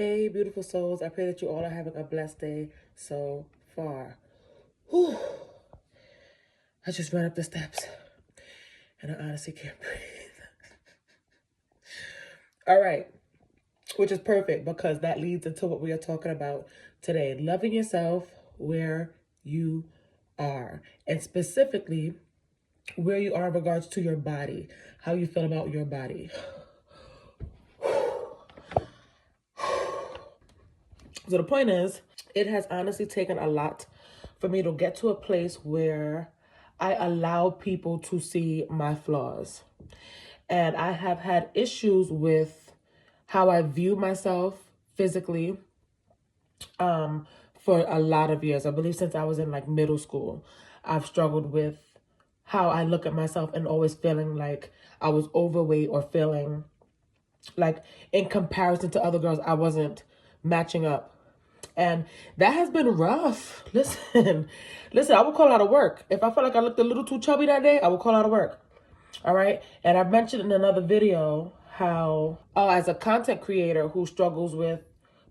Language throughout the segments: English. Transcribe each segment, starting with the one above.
Hey, beautiful souls. I pray that you all are having a blessed day so far. Whew. I just ran up the steps and I honestly can't breathe. All right, which is perfect because that leads into what we are talking about today. Loving yourself where you are, and specifically where you are in regards to your body, how you feel about your body. So the point is, it has honestly taken a lot for me to get to a place where I allow people to see my flaws. And I have had issues with how I view myself physically for a lot of years. I believe since I was in like middle school, I've struggled with how I look at myself and always feeling like I was overweight or feeling like in comparison to other girls, I wasn't matching up. And that has been rough. Listen, I will call out of work. If I felt like I looked a little too chubby that day, I will call out of work. All right. And I mentioned in another video how, as a content creator who struggles with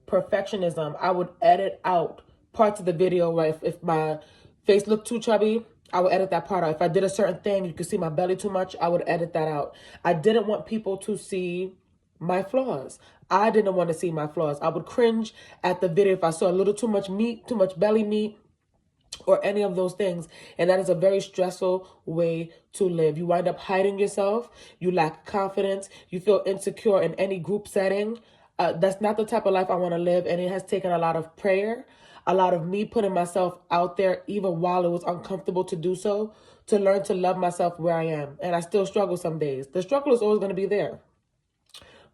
perfectionism, I would edit out parts of the video where if my face looked too chubby, I would edit that part out. If I did a certain thing, you could see my belly too much, I would edit that out. I didn't want people to see my flaws. I didn't want to see my flaws. I would cringe at the video if I saw a little too much meat, too much belly meat, or any of those things. And that is a very stressful way to live. You wind up hiding yourself. You lack confidence. You feel insecure in any group setting. That's not the type of life I want to live. And it has taken a lot of prayer, a lot of me putting myself out there, even while it was uncomfortable to do so, to learn to love myself where I am. And I still struggle some days. The struggle is always going to be there.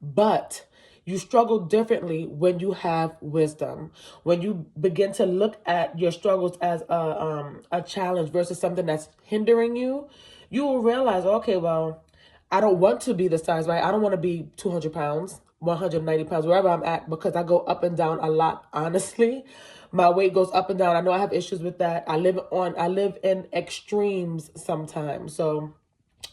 But you struggle differently when you have wisdom. When you begin to look at your struggles as a challenge versus something that's hindering you, you will realize, okay, well, I don't want to be the size, right? I don't want to be 200 pounds, 190 pounds, wherever I'm at, because I go up and down a lot, honestly. My weight goes up and down. I know I have issues with that. I live in extremes sometimes. So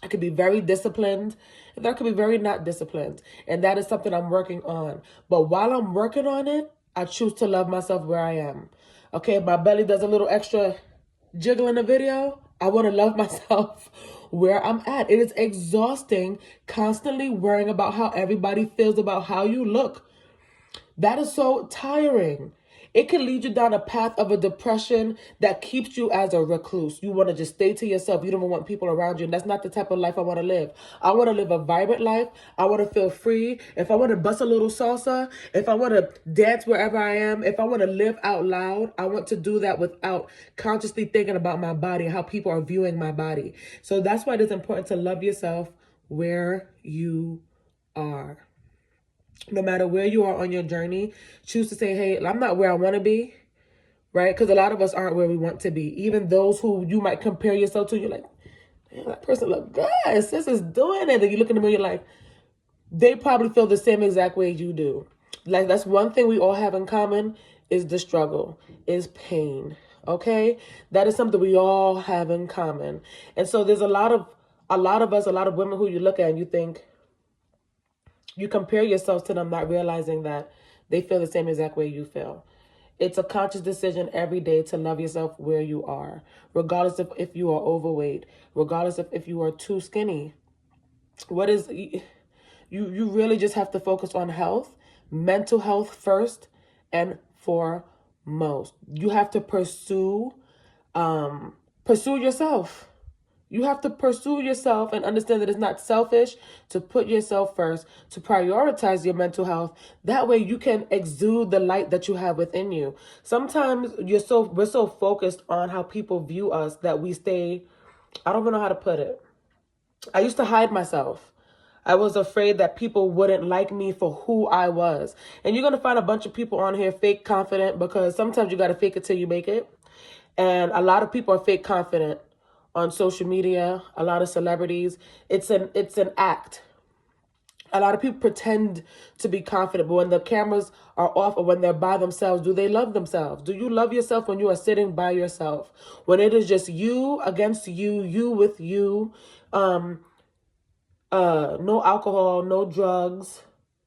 I could be very disciplined, and I could be very not disciplined. And that is something I'm working on. But while I'm working on it, I choose to love myself where I am. Okay, if my belly does a little extra jiggle in the video, I want to love myself where I'm at. It is exhausting constantly worrying about how everybody feels about how you look. That is so tiring. It can lead you down a path of a depression that keeps you as a recluse. You want to just stay to yourself. You don't want people around you. And that's not the type of life I want to live. I want to live a vibrant life. I want to feel free. If I want to bust a little salsa, if I want to dance wherever I am, if I want to live out loud, I want to do that without consciously thinking about my body and how people are viewing my body. So that's why it is important to love yourself where you are. No matter where you are on your journey, choose to say, hey, I'm not where I want to be, right? Because a lot of us aren't where we want to be. Even those who you might compare yourself to, you're like, man, that person look good. Sis is doing it. And you look in the mirror, you're like, they probably feel the same exact way you do. Like, that's one thing we all have in common is the struggle, is pain, okay? That is something we all have in common. And so there's a lot of women who you look at and you think, you compare yourselves to them, not realizing that they feel the same exact way you feel. It's a conscious decision every day to love yourself where you are, regardless of if you are overweight, regardless of if you are too skinny. You really just have to focus on health, mental health first and foremost. You have to pursue yourself. You have to pursue yourself and understand that it's not selfish to put yourself first, to prioritize your mental health. That way you can exude the light that you have within you. Sometimes we're so focused on how people view us that we stay, I don't even know how to put it. I used to hide myself. I was afraid that people wouldn't like me for who I was. And you're going to find a bunch of people on here fake confident, because sometimes you got to fake it till you make it. And a lot of people are fake confident on social media, a lot of celebrities. It's an act. A lot of people pretend to be confident, but when the cameras are off or when they're by themselves, do they love themselves? Do you love yourself when you are sitting by yourself? When it is just you against you, you with you, no alcohol, no drugs,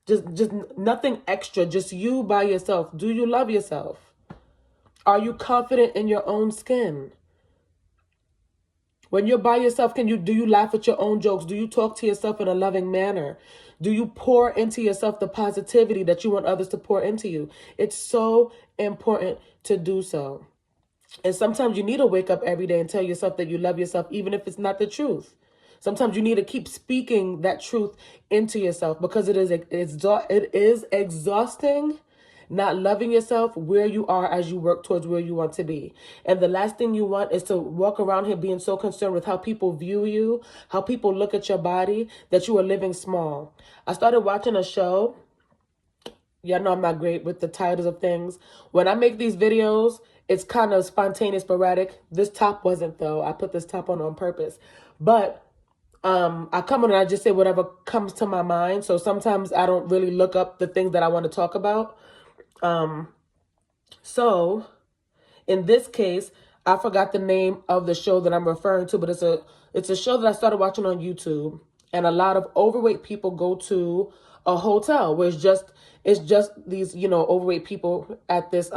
Just nothing extra, just you by yourself. Do you love yourself? Are you confident in your own skin? When you're by yourself, do you laugh at your own jokes? Do you talk to yourself in a loving manner? Do you pour into yourself the positivity that you want others to pour into you? It's so important to do so. And sometimes you need to wake up every day and tell yourself that you love yourself, even if it's not the truth. Sometimes you need to keep speaking that truth into yourself, because it is exhausting not loving yourself where you are as you work towards where you want to be. And the last thing you want is to walk around here being so concerned with how people view you, how people look at your body, that you are living small. I started watching a show. Y'all know I'm not great with the titles of things. When I make these videos, it's kind of spontaneous, sporadic. This top wasn't, though. I put this top on purpose. But I come on and I just say whatever comes to my mind. So sometimes I don't really look up the things that I want to talk about. So in this case, I forgot the name of the show that I'm referring to, but it's a show that I started watching on YouTube, and a lot of overweight people go to a hotel where it's just these, overweight people at this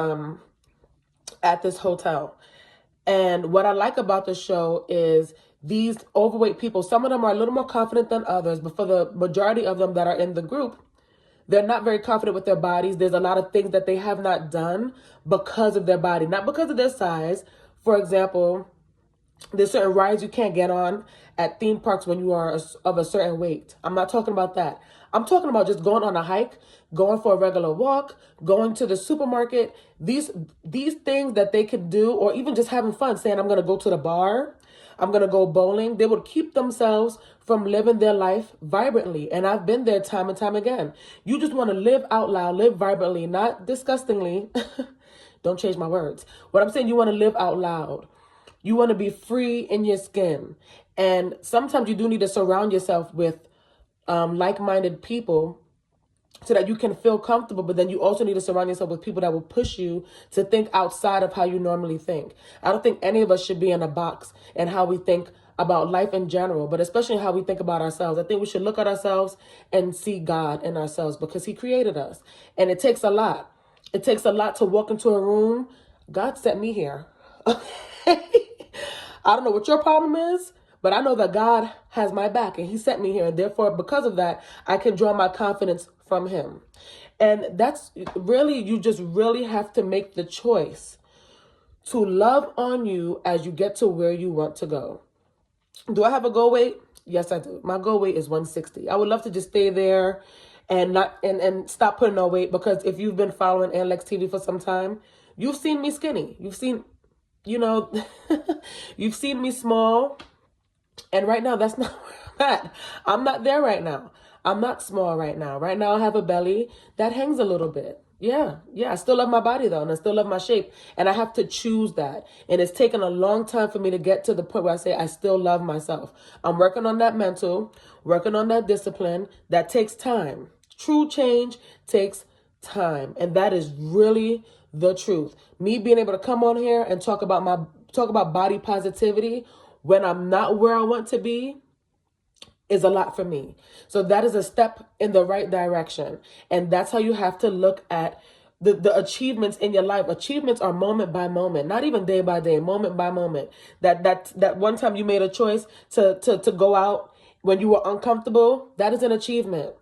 hotel. And what I like about the show is these overweight people, some of them are a little more confident than others, but for the majority of them that are in the group, they're not very confident with their bodies. There's a lot of things that they have not done because of their body, not because of their size. For example, there's certain rides you can't get on at theme parks when you are of a certain weight. I'm not talking about that. I'm talking about just going on a hike, going for a regular walk, going to the supermarket. These things that they could do, or even just having fun, saying, I'm going to go to the bar, I'm going to go bowling. They would keep themselves from living their life vibrantly. And I've been there time and time again. You just want to live out loud, live vibrantly, not disgustingly. Don't change my words. What I'm saying, you want to live out loud. You want to be free in your skin. And sometimes you do need to surround yourself with like-minded people so that you can feel comfortable, but then you also need to surround yourself with people that will push you to think outside of how you normally think. I don't think any of us should be in a box in how we think about life in general, but especially how we think about ourselves. I think we should look at ourselves and see God in ourselves, because he created us. And it takes a lot. It takes a lot to walk into a room. God sent me here. I don't know what your problem is, but I know that God has my back and he sent me here. And therefore, because of that, I can draw my confidence from him. And that's really, you just really have to make the choice to love on you as you get to where you want to go. Do I have a goal weight? Yes, I do. My goal weight is 160. I would love to just stay there and stop putting on weight, because if you've been following Alex TV for some time, you've seen me skinny. You've seen, you've seen me small. And right now, that's not where I'm at. I'm not there right now. I'm not small right now. Right now, I have a belly that hangs a little bit. Yeah. I still love my body, though, and I still love my shape. And I have to choose that. And it's taken a long time for me to get to the point where I say I still love myself. I'm working on that mental, working on that discipline. That takes time. True change takes time. And that is really the truth. Me being able to come on here and talk about body positivity when I'm not where I want to be is a lot for me. So that is a step in the right direction. And that's how you have to look at the achievements in your life. Achievements are moment by moment, not even day by day, moment by moment. That one time you made a choice to go out when you were uncomfortable, that is an achievement.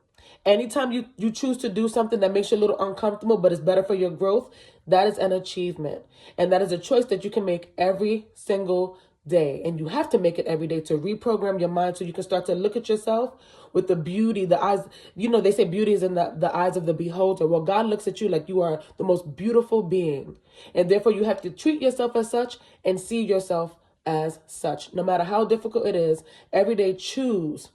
Anytime you choose to do something that makes you a little uncomfortable, but it's better for your growth, that is an achievement. And that is a choice that you can make every single day. And you have to make it every day to reprogram your mind so you can start to look at yourself with the beauty, the eyes. They say beauty is in the eyes of the beholder. Well, God looks at you like you are the most beautiful being. And therefore, you have to treat yourself as such and see yourself as such. No matter how difficult it is, every day choose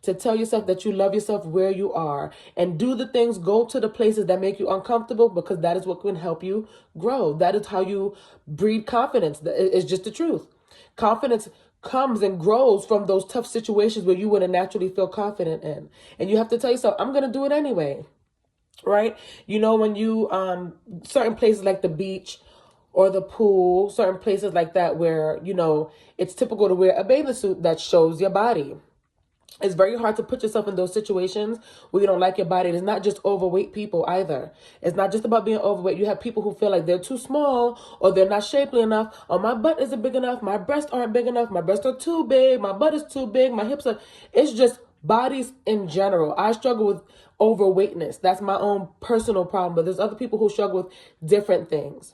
to tell yourself that you love yourself where you are, and do the things, go to the places that make you uncomfortable, because that is what can help you grow. That is how you breed confidence. It's just the truth. Confidence comes and grows from those tough situations where you wouldn't naturally feel confident in. And you have to tell yourself, I'm going to do it anyway. Right? When you, certain places like the beach or the pool, certain places like that where, it's typical to wear a bathing suit that shows your body. It's very hard to put yourself in those situations where you don't like your body. It's not just overweight people either. It's not just about being overweight. You have people who feel like they're too small, or they're not shapely enough, or my butt isn't big enough, my breasts aren't big enough, my breasts are too big, my butt is too big, my hips are... It's just bodies in general. I struggle with overweightness. That's my own personal problem, but there's other people who struggle with different things.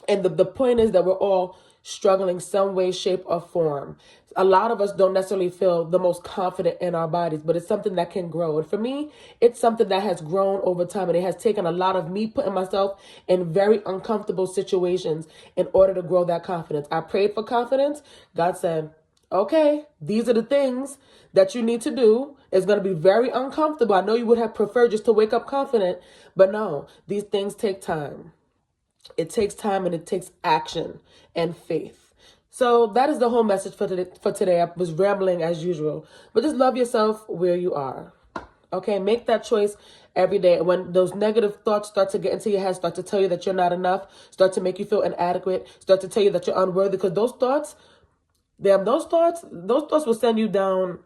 And the point is that we're all struggling some way, shape, or form. A lot of us don't necessarily feel the most confident in our bodies, but it's something that can grow. And for me, it's something that has grown over time, and it has taken a lot of me putting myself in very uncomfortable situations in order to grow that confidence. I prayed for confidence. God said, okay, these are the things that you need to do. It's going to be very uncomfortable. I know you would have preferred just to wake up confident, but no, these things take time. It takes time, and it takes action and faith. So that is the whole message for today. I was rambling as usual, but just love yourself where you are. Okay, make that choice every day. When those negative thoughts start to get into your head, start to tell you that you're not enough, start to make you feel inadequate, start to tell you that you're unworthy, because those thoughts will send you down.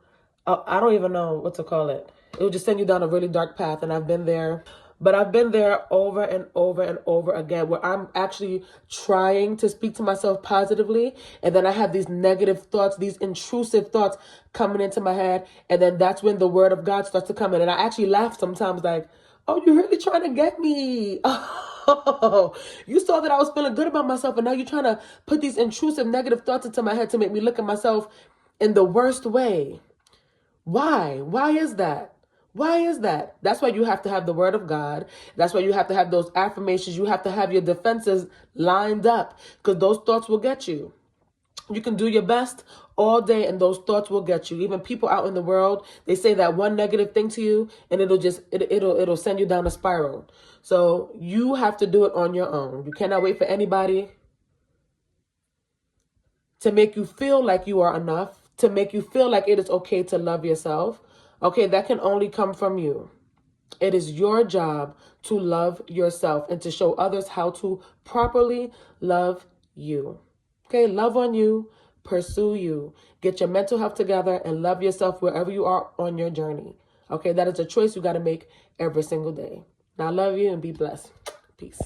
I don't even know what to call it. It will just send you down a really dark path, and I've been there. But I've been there over and over and over again, where I'm actually trying to speak to myself positively, and then I have these negative thoughts, these intrusive thoughts coming into my head, and then that's when the word of God starts to come in. And I actually laugh sometimes, like, oh, you're really trying to get me. Oh, you saw that I was feeling good about myself, and now you're trying to put these intrusive negative thoughts into my head to make me look at myself in the worst way. Why? Why is that? Why is that? That's why you have to have the word of God. That's why you have to have those affirmations. You have to have your defenses lined up, because those thoughts will get you. You can do your best all day, and those thoughts will get you. Even people out in the world, they say that one negative thing to you, and it'll send you down a spiral. So you have to do it on your own. You cannot wait for anybody to make you feel like you are enough, to make you feel like it is okay to love yourself. Okay, that can only come from you. It is your job to love yourself and to show others how to properly love you. Okay, love on you, pursue you, get your mental health together, and love yourself wherever you are on your journey. Okay, that is a choice you got to make every single day. Now, I love you, and be blessed. Peace.